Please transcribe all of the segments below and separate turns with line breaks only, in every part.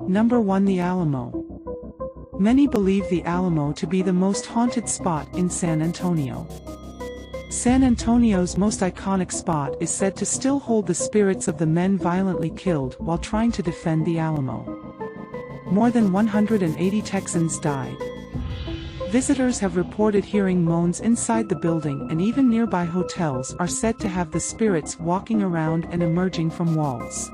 Number 1. The Alamo. Many believe the Alamo to be the most haunted spot in San Antonio. San Antonio's most iconic spot is said to still hold the spirits of the men violently killed while trying to defend the Alamo. More than 180 Texans died. Visitors have reported hearing moans inside the building, and even nearby hotels are said to have the spirits walking around and emerging from walls.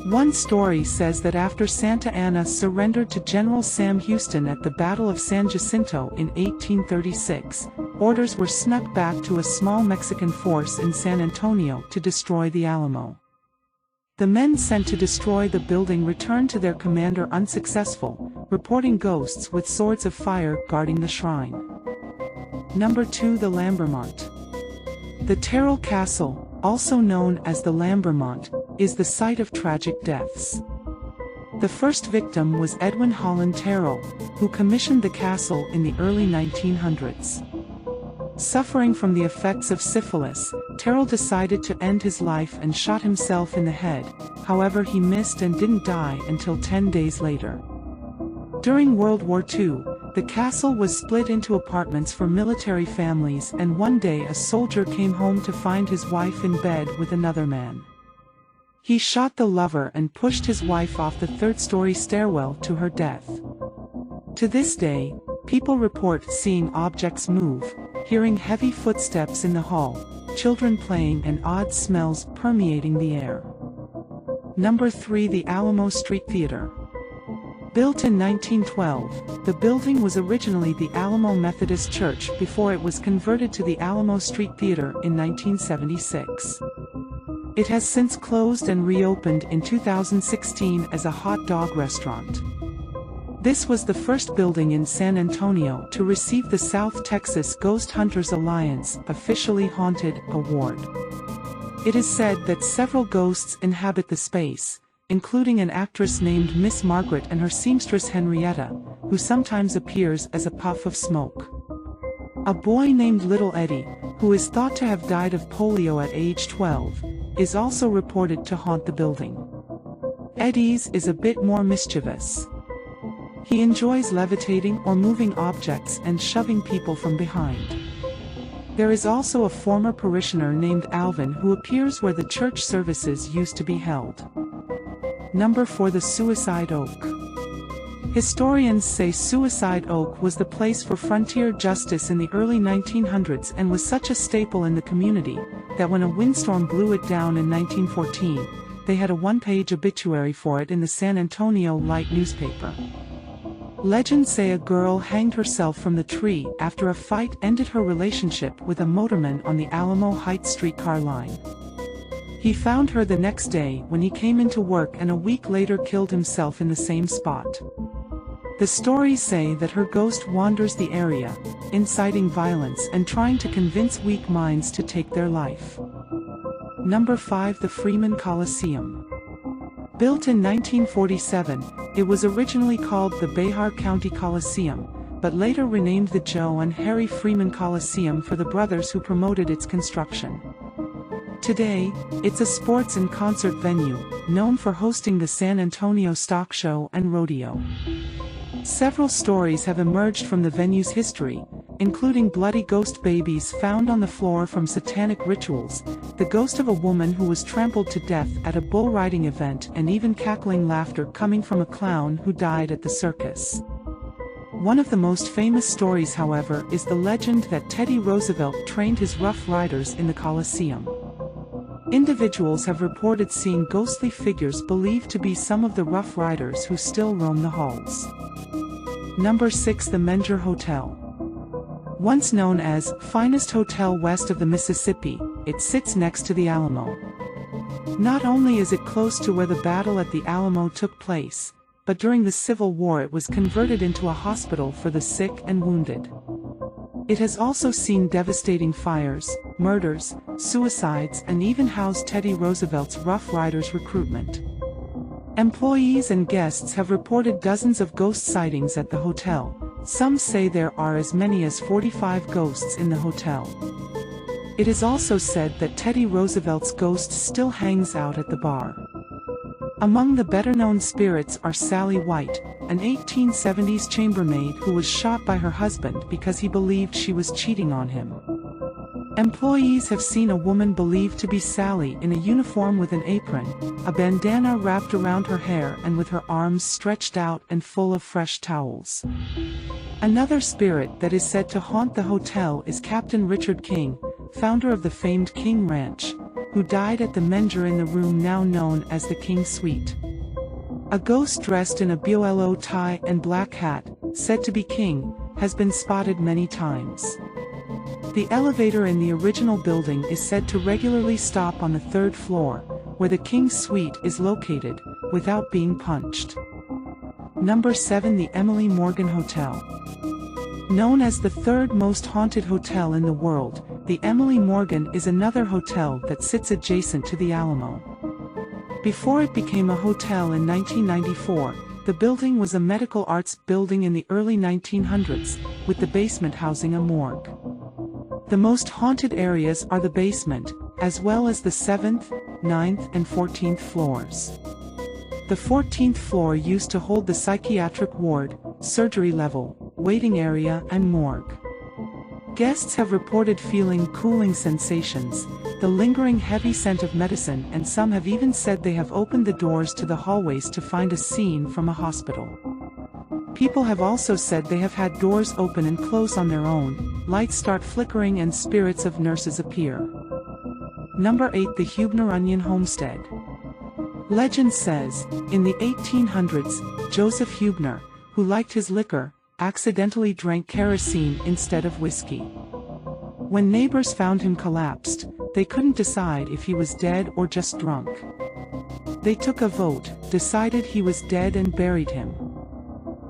One story says that after Santa Anna surrendered to General Sam Houston at the Battle of San Jacinto in 1836, orders were snuck back to a small Mexican force in San Antonio to destroy the Alamo. The men sent to destroy the building returned to their commander unsuccessful, reporting ghosts with swords of fire guarding the shrine. Number 2. The Lambermont. The Terrell Castle, also known as the Lambermont, is the site of tragic deaths. The first victim was Edwin Holland Terrell, who commissioned the castle in the early 1900s. Suffering from the effects of syphilis, Terrell decided to end his life and shot himself in the head. However, he missed and didn't die until 10 days later. During World War II, the castle was split into apartments for military families, and one day a soldier came home to find his wife in bed with another man. He shot the lover and pushed his wife off the third-story stairwell to her death. To this day, people report seeing objects move, hearing heavy footsteps in the hall, children playing, and odd smells permeating the air. Number 3. The Alamo Street Theater. Built in 1912, the building was originally the Alamo Methodist Church before it was converted to the Alamo Street Theater in 1976. It has since closed and reopened in 2016 as a hot dog restaurant. This was the first building in San Antonio to receive the South Texas Ghost Hunters Alliance Officially Haunted Award. It is said that several ghosts inhabit the space, including an actress named Miss Margaret and her seamstress Henrietta, who sometimes appears as a puff of smoke. A boy named Little Eddie, who is thought to have died of polio at age 12, is also reported to haunt the building. Eddie's is a bit more mischievous. He enjoys levitating or moving objects and shoving people from behind. There is also a former parishioner named Alvin who appears where the church services used to be held. Number 4. The Suicide Oak. Historians say Suicide Oak was the place for frontier justice in the early 1900s and was such a staple in the community, that when a windstorm blew it down in 1914, they had a one-page obituary for it in the San Antonio Light newspaper. Legends say a girl hanged herself from the tree after a fight ended her relationship with a motorman on the Alamo Heights streetcar line. He found her the next day when he came into work, and a week later killed himself in the same spot. The stories say that her ghost wanders the area, inciting violence and trying to convince weak minds to take their life. Number 5. The Freeman Coliseum. Built in 1947, it was originally called the Behar County Coliseum, but later renamed the Joe and Harry Freeman Coliseum for the brothers who promoted its construction. Today, it's a sports and concert venue, known for hosting the San Antonio Stock Show and Rodeo. Several stories have emerged from the venue's history, including bloody ghost babies found on the floor from satanic rituals, the ghost of a woman who was trampled to death at a bull riding event, and even cackling laughter coming from a clown who died at the circus. One of the most famous stories, however, is the legend that Teddy Roosevelt trained his Rough Riders in the Coliseum. Individuals have reported seeing ghostly figures believed to be some of the Rough Riders who still roam the halls. Number 6. The Menger Hotel. Once known as finest hotel west of the Mississippi, it sits next to the Alamo. Not only is it close to where the battle at the Alamo took place, but during the Civil War it was converted into a hospital for the sick and wounded. It has also seen devastating fires, murders, suicides, and even housed Teddy Roosevelt's Rough Riders recruitment. Employees and guests have reported dozens of ghost sightings at the hotel. Some say there are as many as 45 ghosts in the hotel. It is also said that Teddy Roosevelt's ghost still hangs out at the bar. Among the better-known spirits are Sally White, an 1870s chambermaid who was shot by her husband because he believed she was cheating on him. Employees have seen a woman believed to be Sally in a uniform with an apron, a bandana wrapped around her hair and with her arms stretched out and full of fresh towels. Another spirit that is said to haunt the hotel is Captain Richard King, founder of the famed King Ranch, who died at the Menger in the room now known as the King Suite. A ghost dressed in a BOLO tie and black hat, said to be King, has been spotted many times. The elevator in the original building is said to regularly stop on the 3rd floor, where the King Suite is located, without being punched. Number 7. The Emily Morgan Hotel. Known as the 3rd most haunted hotel in the world, the Emily Morgan is another hotel that sits adjacent to the Alamo. Before it became a hotel in 1994, the building was a medical arts building in the early 1900s, with the basement housing a morgue. The most haunted areas are the basement, as well as the 7th, 9th and 14th floors. The 14th floor used to hold the psychiatric ward, surgery level, waiting area and morgue. Guests have reported feeling cooling sensations, the lingering heavy scent of medicine, and some have even said they have opened the doors to the hallways to find a scene from a hospital. People have also said they have had doors open and close on their own, lights start flickering and spirits of nurses appear. Number 8. The Huebner-Onion Homestead. Legend says, in the 1800s, Joseph Huebner, who liked his liquor, accidentally drank kerosene instead of whiskey. When neighbors found him collapsed, they couldn't decide if he was dead or just drunk. They took a vote, decided he was dead and buried him.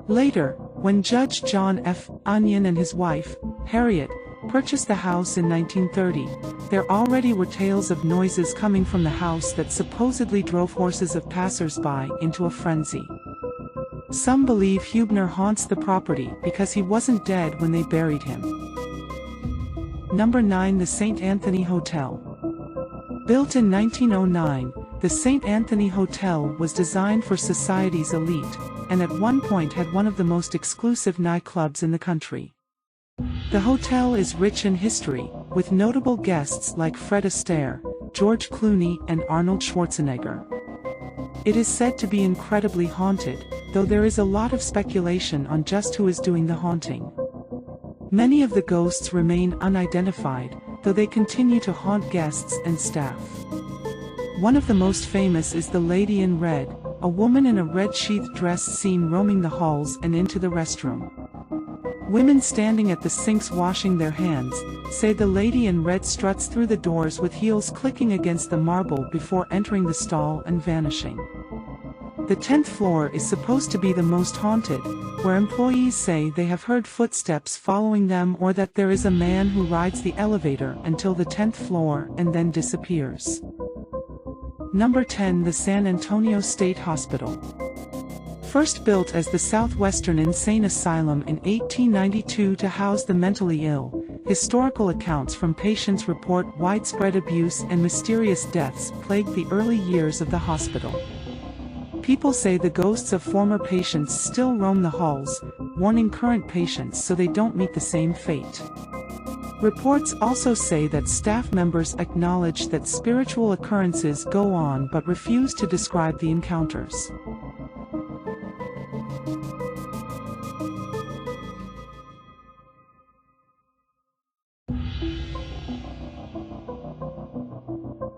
Later, when Judge John F. Onion and his wife, Harriet, purchased the house in 1930, there already were tales of noises coming from the house that supposedly drove horses of passers-by into a frenzy. Some believe Huebner haunts the property because he wasn't dead when they buried him. Number 9. The St. Anthony Hotel. Built in 1909, the St. Anthony Hotel was designed for society's elite, and at one point had one of the most exclusive nightclubs in the country. The hotel is rich in history, with notable guests like Fred Astaire, George Clooney and Arnold Schwarzenegger. It is said to be incredibly haunted, though there is a lot of speculation on just who is doing the haunting. Many of the ghosts remain unidentified, though they continue to haunt guests and staff. One of the most famous is the Lady in Red, a woman in a red sheath dress seen roaming the halls and into the restroom. Women standing at the sinks washing their hands, say the Lady in Red struts through the doors with heels clicking against the marble before entering the stall and vanishing. The 10th floor is supposed to be the most haunted, where employees say they have heard footsteps following them or that there is a man who rides the elevator until the 10th floor and then disappears. Number 10. The San Antonio State Hospital. First built as the Southwestern Insane Asylum in 1892 to house the mentally ill, historical accounts from patients report widespread abuse and mysterious deaths plagued the early years of the hospital. People say the ghosts of former patients still roam the halls, warning current patients so they don't meet the same fate. Reports also say that staff members acknowledge that spiritual occurrences go on but refuse to describe the encounters.